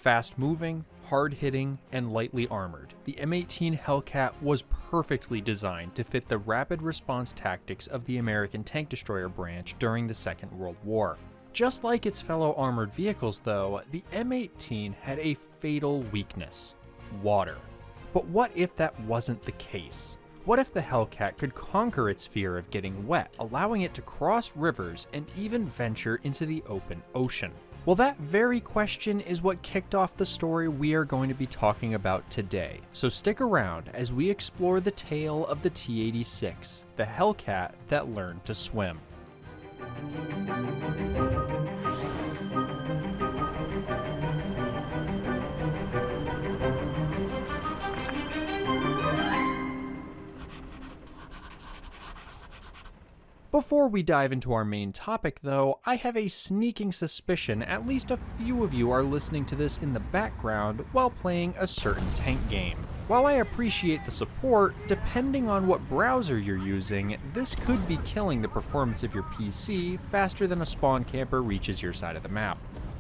Fast-moving, hard-hitting, and lightly armored, the M18 Hellcat was perfectly designed to fit the rapid response tactics of the American tank destroyer branch during the Second World War. Just like its fellow armored vehicles though, the M18 had a fatal weakness: water. But what if that wasn't the case? What if the Hellcat could conquer its fear of getting wet, allowing it to cross rivers and even venture into the open ocean? Well, that very question is what kicked off the story we are going to be talking about today. So stick around as we explore the tale of the T-86, the Hellcat that learned to swim. Before we dive into our main topic though, I have a sneaking suspicion at least a few of you are listening to this in the background while playing a certain tank game. While I appreciate the support, depending on what browser you're using, this could be killing the performance of your PC faster than a spawn camper reaches your side of the map.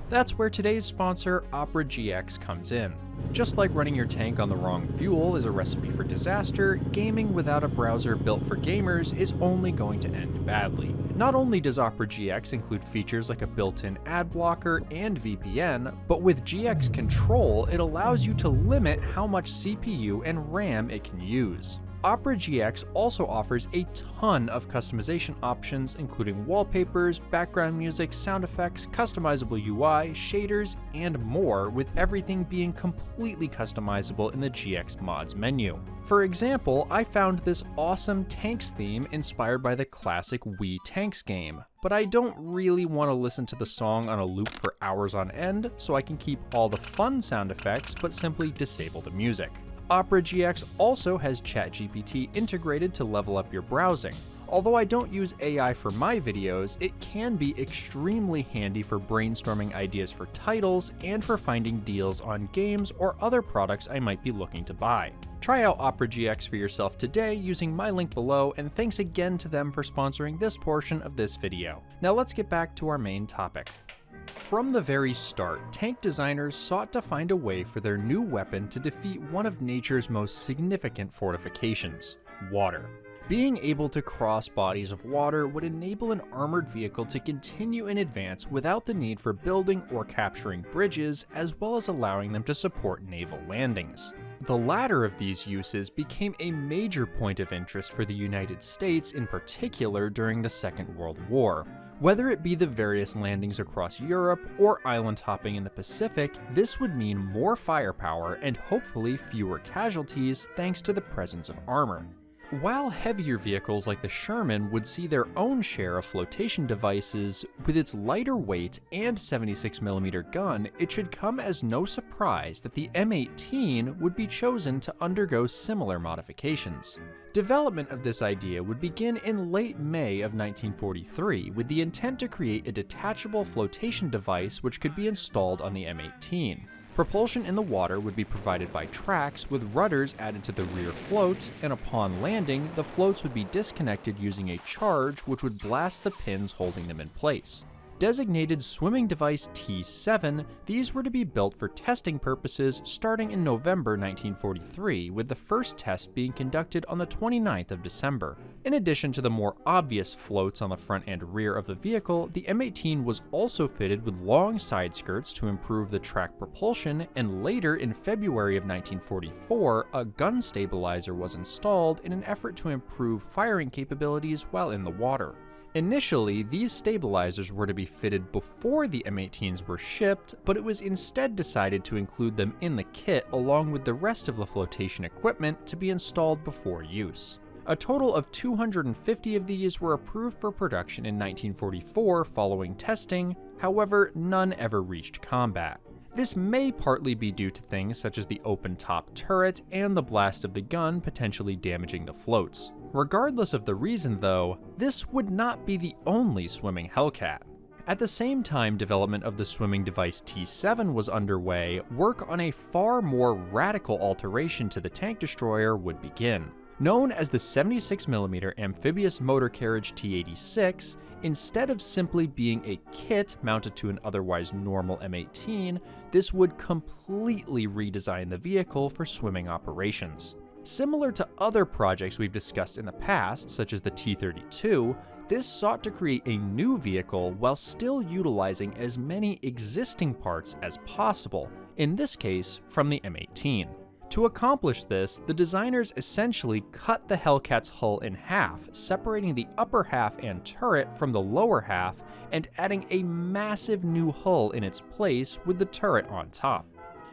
That's where today's sponsor, Opera GX, comes in. Just like running your tank on the wrong fuel is a recipe for disaster, gaming without a browser built for gamers is only going to end badly. Not only does Opera GX include features like a built-in ad blocker and VPN, but with GX Control, it allows you to limit how much CPU and RAM it can use. Opera GX also offers a ton of customization options, including wallpapers, background music, sound effects, customizable UI, shaders, and more, with everything being completely customizable in the GX Mods menu. For example, I found this awesome Tanks theme inspired by the classic Wii Tanks game, but I don't really want to listen to the song on a loop for hours on end, so I can keep all the fun sound effects but simply disable the music. Opera GX also has ChatGPT integrated to level up your browsing. Although I don't use AI for my videos, it can be extremely handy for brainstorming ideas for titles and for finding deals on games or other products I might be looking to buy. Try out Opera GX for yourself today using my link below, and thanks again to them for sponsoring this portion of this video. Now let's get back to our main topic. From the very start, tank designers sought to find a way for their new weapon to defeat one of nature's most significant fortifications: water. Being able to cross bodies of water would enable an armored vehicle to continue in advance without the need for building or capturing bridges, as well as allowing them to support naval landings. The latter of these uses became a major point of interest for the United States in particular during the Second World War. Whether it be the various landings across Europe or island hopping in the Pacific, this would mean more firepower and hopefully fewer casualties thanks to the presence of armor. While heavier vehicles like the Sherman would see their own share of flotation devices, with its lighter weight and 76mm gun, it should come as no surprise that the M18 would be chosen to undergo similar modifications. Development of this idea would begin in late May of 1943 with the intent to create a detachable flotation device which could be installed on the M18. Propulsion in the water would be provided by tracks with rudders added to the rear float, and upon landing, the floats would be disconnected using a charge which would blast the pins holding them in place. Designated Swimming Device T7, these were to be built for testing purposes starting in November 1943, with the first test being conducted on the 29th of December. In addition to the more obvious floats on the front and rear of the vehicle, the M18 was also fitted with long side skirts to improve the track propulsion, and later in February of 1944, a gun stabilizer was installed in an effort to improve firing capabilities while in the water. Initially, these stabilizers were to be fitted before the M18s were shipped, but it was instead decided to include them in the kit along with the rest of the flotation equipment to be installed before use. A total of 250 of these were approved for production in 1944 following testing, however, none ever reached combat. This may partly be due to things such as the open-top turret and the blast of the gun potentially damaging the floats. Regardless of the reason though, this would not be the only swimming Hellcat. At the same time development of the swimming device T7 was underway, work on a far more radical alteration to the tank destroyer would begin. Known as the 76mm Amphibious Motor Carriage T-86, instead of simply being a kit mounted to an otherwise normal M18, this would completely redesign the vehicle for swimming operations. Similar to other projects we've discussed in the past, such as the T-32, this sought to create a new vehicle while still utilizing as many existing parts as possible, in this case from the M18. To accomplish this, the designers essentially cut the Hellcat's hull in half, separating the upper half and turret from the lower half and adding a massive new hull in its place with the turret on top.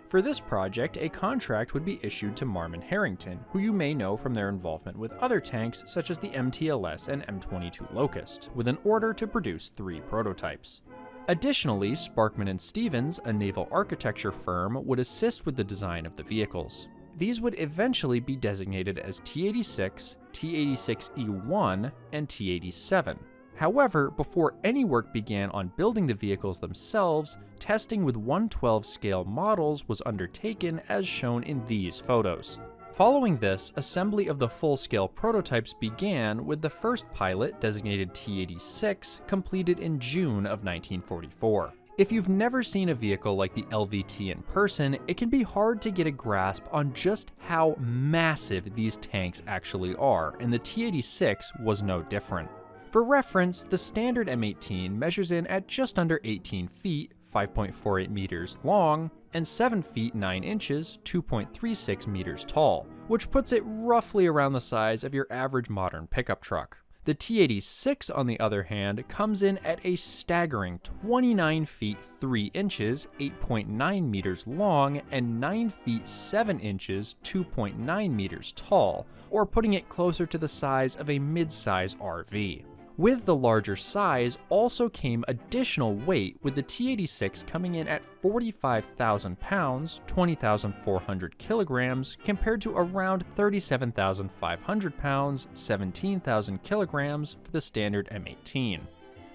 For this project, a contract would be issued to Marmon Harrington, who you may know from their involvement with other tanks such as the MTLS and M22 Locust, with an order to produce 3 prototypes. Additionally, Sparkman and Stevens, a naval architecture firm, would assist with the design of the vehicles. These would eventually be designated as T-86, T-86E1, and T-87. However, before any work began on building the vehicles themselves, testing with 1/12 scale models was undertaken as shown in these photos. Following this, assembly of the full-scale prototypes began with the first pilot, designated T-86, completed in June of 1944. If you've never seen a vehicle like the LVT in person, it can be hard to get a grasp on just how massive these tanks actually are, and the T-86 was no different. For reference, the standard M18 measures in at just under 18 feet, 5.48 meters long, and 7 feet 9 inches, 2.36 meters tall, which puts it roughly around the size of your average modern pickup truck. The T-86, on the other hand, comes in at a staggering 29 feet 3 inches, 8.9 meters long, and 9 feet 7 inches, 2.9 meters tall, or putting it closer to the size of a mid-size RV. With the larger size also came additional weight, with the T-86 coming in at 45,000 pounds, 20,400 kilograms, compared to around 37,500 pounds, 17,000 kilograms for the standard M18.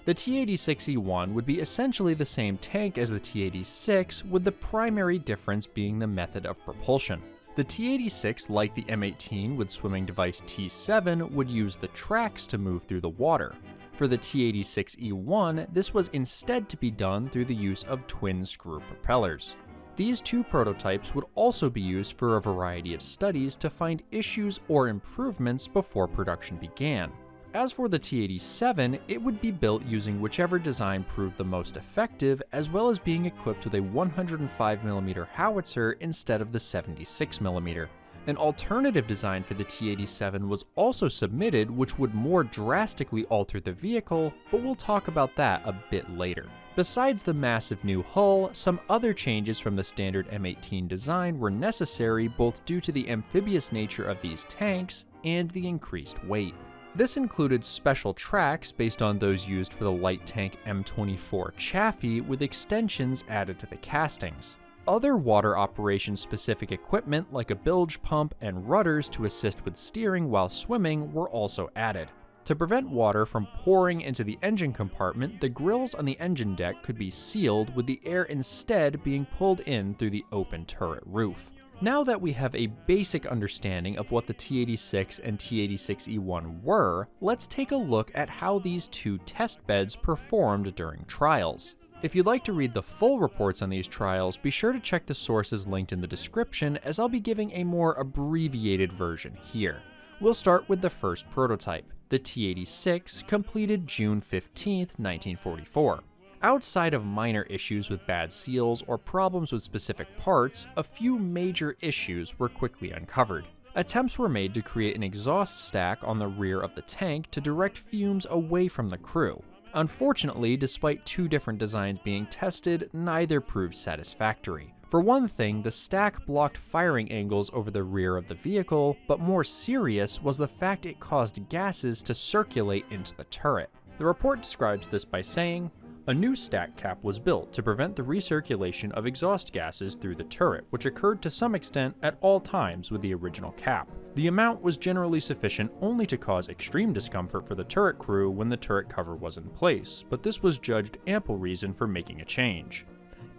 The T-86E1 would be essentially the same tank as the T-86, with the primary difference being the method of propulsion. The T-86, like the M18 with swimming device T7, would use the tracks to move through the water. For the T-86E1, this was instead to be done through the use of twin-screw propellers. These 2 prototypes would also be used for a variety of studies to find issues or improvements before production began. As for the T-87, it would be built using whichever design proved the most effective, as well as being equipped with a 105mm howitzer instead of the 76mm. An alternative design for the T-87 was also submitted, which would more drastically alter the vehicle, but we'll talk about that a bit later. Besides the massive new hull, some other changes from the standard M18 design were necessary, both due to the amphibious nature of these tanks and the increased weight. This included special tracks based on those used for the light tank M24 Chaffee, with extensions added to the castings. Other water operation specific equipment like a bilge pump and rudders to assist with steering while swimming were also added. To prevent water from pouring into the engine compartment, the grills on the engine deck could be sealed, with the air instead being pulled in through the open turret roof. Now that we have a basic understanding of what the T-86 and T-86E1 were, let's take a look at how these 2 test beds performed during trials. If you'd like to read the full reports on these trials, be sure to check the sources linked in the description, as I'll be giving a more abbreviated version here. We'll start with the first prototype, the T-86, completed June 15, 1944. Outside of minor issues with bad seals or problems with specific parts, a few major issues were quickly uncovered. Attempts were made to create an exhaust stack on the rear of the tank to direct fumes away from the crew. Unfortunately, despite 2 different designs being tested, neither proved satisfactory. For one thing, the stack blocked firing angles over the rear of the vehicle, but more serious was the fact it caused gases to circulate into the turret. The report describes this by saying, "A new stack cap was built to prevent the recirculation of exhaust gases through the turret, which occurred to some extent at all times with the original cap. The amount was generally sufficient only to cause extreme discomfort for the turret crew when the turret cover was in place, but this was judged ample reason for making a change."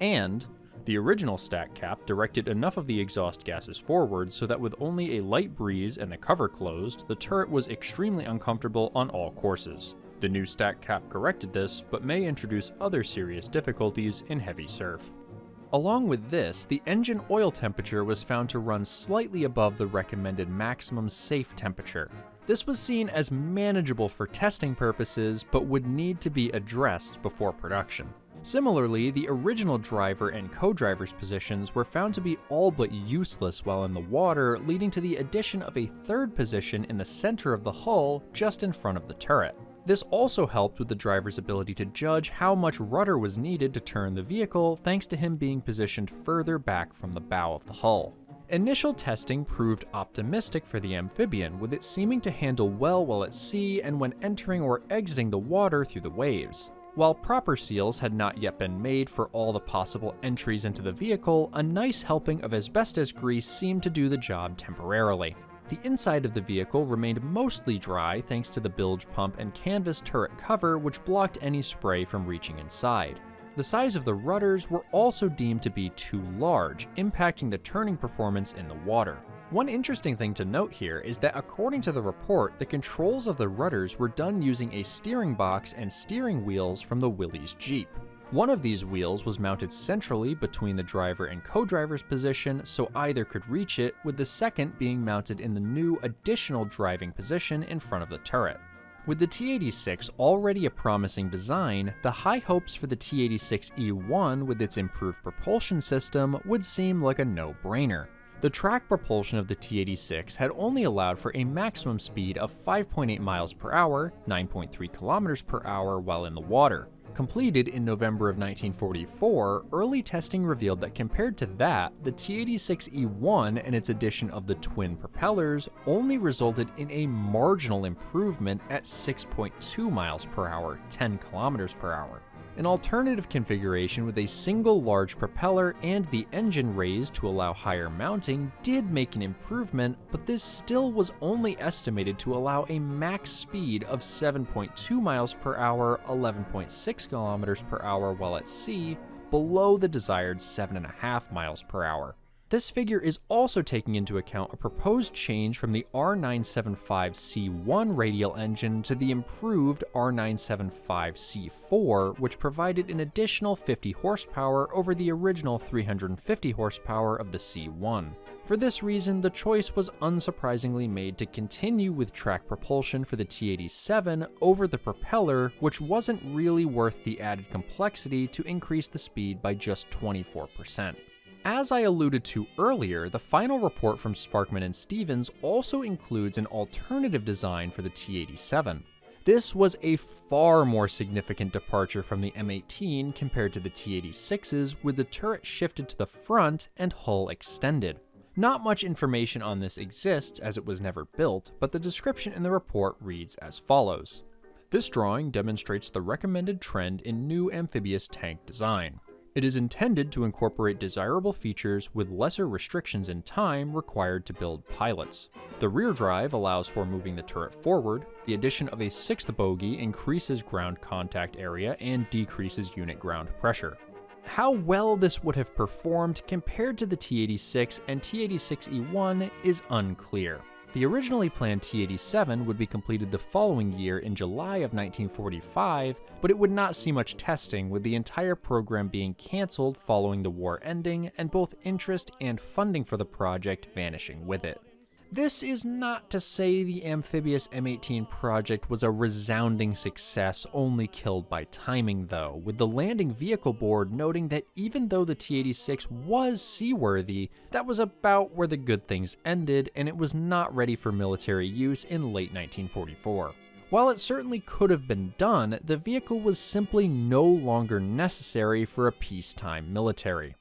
And, The original stack cap directed enough of the exhaust gases forward so that with only a light breeze and the cover closed, the turret was extremely uncomfortable on all courses. The new stack cap corrected this, but may introduce other serious difficulties in heavy surf. Along with this, the engine oil temperature was found to run slightly above the recommended maximum safe temperature. This was seen as manageable for testing purposes, but would need to be addressed before production. Similarly, the original driver and co-driver's positions were found to be all but useless while in the water, leading to the addition of a third position in the center of the hull just in front of the turret. This also helped with the driver's ability to judge how much rudder was needed to turn the vehicle, thanks to him being positioned further back from the bow of the hull. Initial testing proved optimistic for the amphibian, with it seeming to handle well while at sea and when entering or exiting the water through the waves. While proper seals had not yet been made for all the possible entries into the vehicle, a nice helping of asbestos grease seemed to do the job temporarily. The inside of the vehicle remained mostly dry thanks to the bilge pump and canvas turret cover, which blocked any spray from reaching inside. The size of the rudders were also deemed to be too large, impacting the turning performance in the water. One interesting thing to note here is that according to the report, the controls of the rudders were done using a steering box and steering wheels from the Willys Jeep. One of these wheels was mounted centrally between the driver and co-driver's position so either could reach it, with the second being mounted in the new additional driving position in front of the turret. With the T-86 already a promising design, the high hopes for the T-86E1 with its improved propulsion system would seem like a no-brainer. The track propulsion of the T-86 had only allowed for a maximum speed of 5.8 miles per hour, 9.3 kilometers per hour while in the water. Completed in November of 1944, early testing revealed that compared to that, the T-86E1 and its addition of the twin propellers only resulted in a marginal improvement at 6.2 miles per hour, 10 kilometers per hour. An alternative configuration with a single large propeller and the engine raised to allow higher mounting did make an improvement, but this still was only estimated to allow a max speed of 7.2 miles per hour, 11.6 kilometers per hour while at sea, below the desired 7.5 miles per hour. This figure is also taking into account a proposed change from the R975C1 radial engine to the improved R975C4, which provided an additional 50 horsepower over the original 350 horsepower of the C1. For this reason, the choice was unsurprisingly made to continue with track propulsion for the T-87 over the propeller, which wasn't really worth the added complexity to increase the speed by just 24%. As I alluded to earlier, the final report from Sparkman and Stevens also includes an alternative design for the T-87. This was a far more significant departure from the M18 compared to the T-86's, with the turret shifted to the front and hull extended. Not much information on this exists as it was never built, but the description in the report reads as follows. This drawing demonstrates the recommended trend in new amphibious tank design. It is intended to incorporate desirable features with lesser restrictions in time required to build pilots. The rear drive allows for moving the turret forward. The addition of a sixth bogie increases ground contact area and decreases unit ground pressure. How well this would have performed compared to the T-86 and T-86E1 is unclear. The originally planned T-87 would be completed the following year in July of 1945, but it would not see much testing, with the entire program being cancelled following the war ending and both interest and funding for the project vanishing with it. This is not to say the amphibious M18 project was a resounding success only killed by timing though, with the landing vehicle board noting that even though the T-86 was seaworthy, that was about where the good things ended and it was not ready for military use in late 1944. While it certainly could have been done, the vehicle was simply no longer necessary for a peacetime military.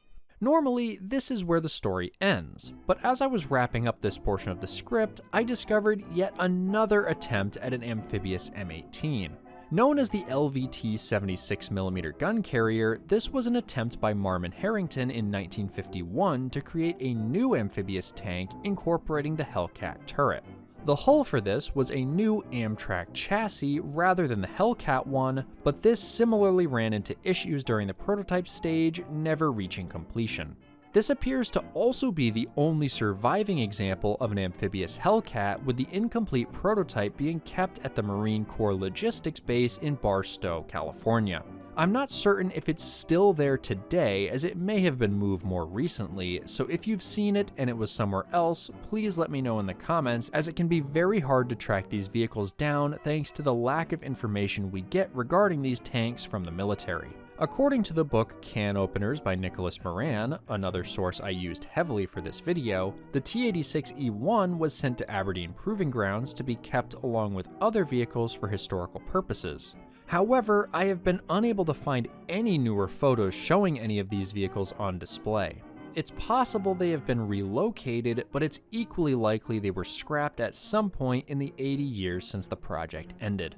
Normally, this is where the story ends, but as I was wrapping up this portion of the script, I discovered yet another attempt at an amphibious M18. Known as the LVT 76mm gun carrier, this was an attempt by Marmon Harrington in 1951 to create a new amphibious tank incorporating the Hellcat turret. The hull for this was a new Amtrak chassis rather than the Hellcat one, but this similarly ran into issues during the prototype stage, never reaching completion. This appears to also be the only surviving example of an amphibious Hellcat, with the incomplete prototype being kept at the Marine Corps Logistics Base in Barstow, California. I'm not certain if it's still there today, as it may have been moved more recently, so if you've seen it and it was somewhere else, please let me know in the comments, as it can be very hard to track these vehicles down thanks to the lack of information we get regarding these tanks from the military. According to the book Can Openers by Nicholas Moran, another source I used heavily for this video, the T-86E1 was sent to Aberdeen Proving Grounds to be kept along with other vehicles for historical purposes. However, I have been unable to find any newer photos showing any of these vehicles on display. It's possible they have been relocated, but it's equally likely they were scrapped at some point in the 80 years since the project ended.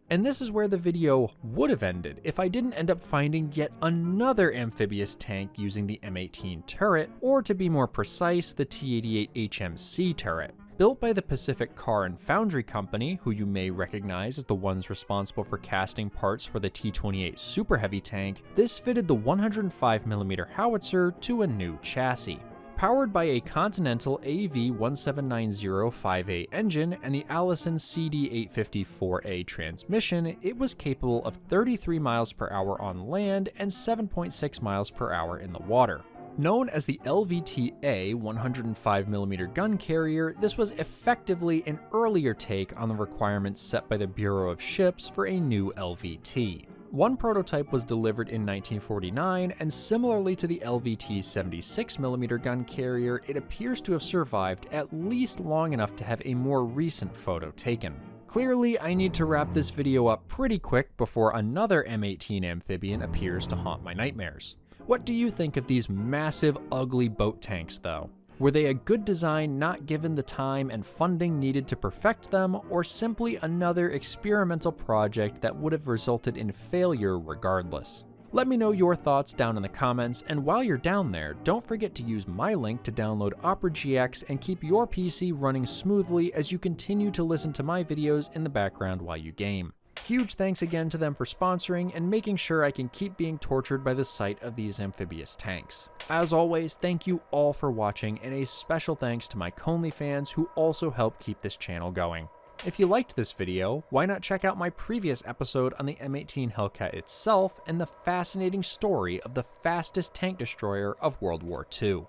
And this is where the video would have ended if I didn't end up finding yet another amphibious tank using the M18 turret, or to be more precise, the T-88 HMC turret. Built by the Pacific Car and Foundry Company, who you may recognize as the ones responsible for casting parts for the T-28 Super Heavy tank, this fitted the 105mm howitzer to a new chassis. Powered by a Continental AV17905A engine and the Allison CD854A transmission, it was capable of 33 miles per hour on land and 7.6 miles per hour in the water. Known as the LVT-A 105mm gun carrier, this was effectively an earlier take on the requirements set by the Bureau of Ships for a new LVT. One prototype was delivered in 1949, and similarly to the LVT's 76mm gun carrier, it appears to have survived at least long enough to have a more recent photo taken. Clearly, I need to wrap this video up pretty quick before another M18 amphibian appears to haunt my nightmares. What do you think of these massive, ugly boat tanks, though? Were they a good design not given the time and funding needed to perfect them, or simply another experimental project that would have resulted in failure regardless? Let me know your thoughts down in the comments, and while you're down there, don't forget to use my link to download Opera GX and keep your PC running smoothly as you continue to listen to my videos in the background while you game. Huge thanks again to them for sponsoring and making sure I can keep being tortured by the sight of these amphibious tanks. As always, thank you all for watching, and a special thanks to my ConelyFans who also help keep this channel going. If you liked this video, why not check out my previous episode on the M18 Hellcat itself and the fascinating story of the fastest tank destroyer of World War II.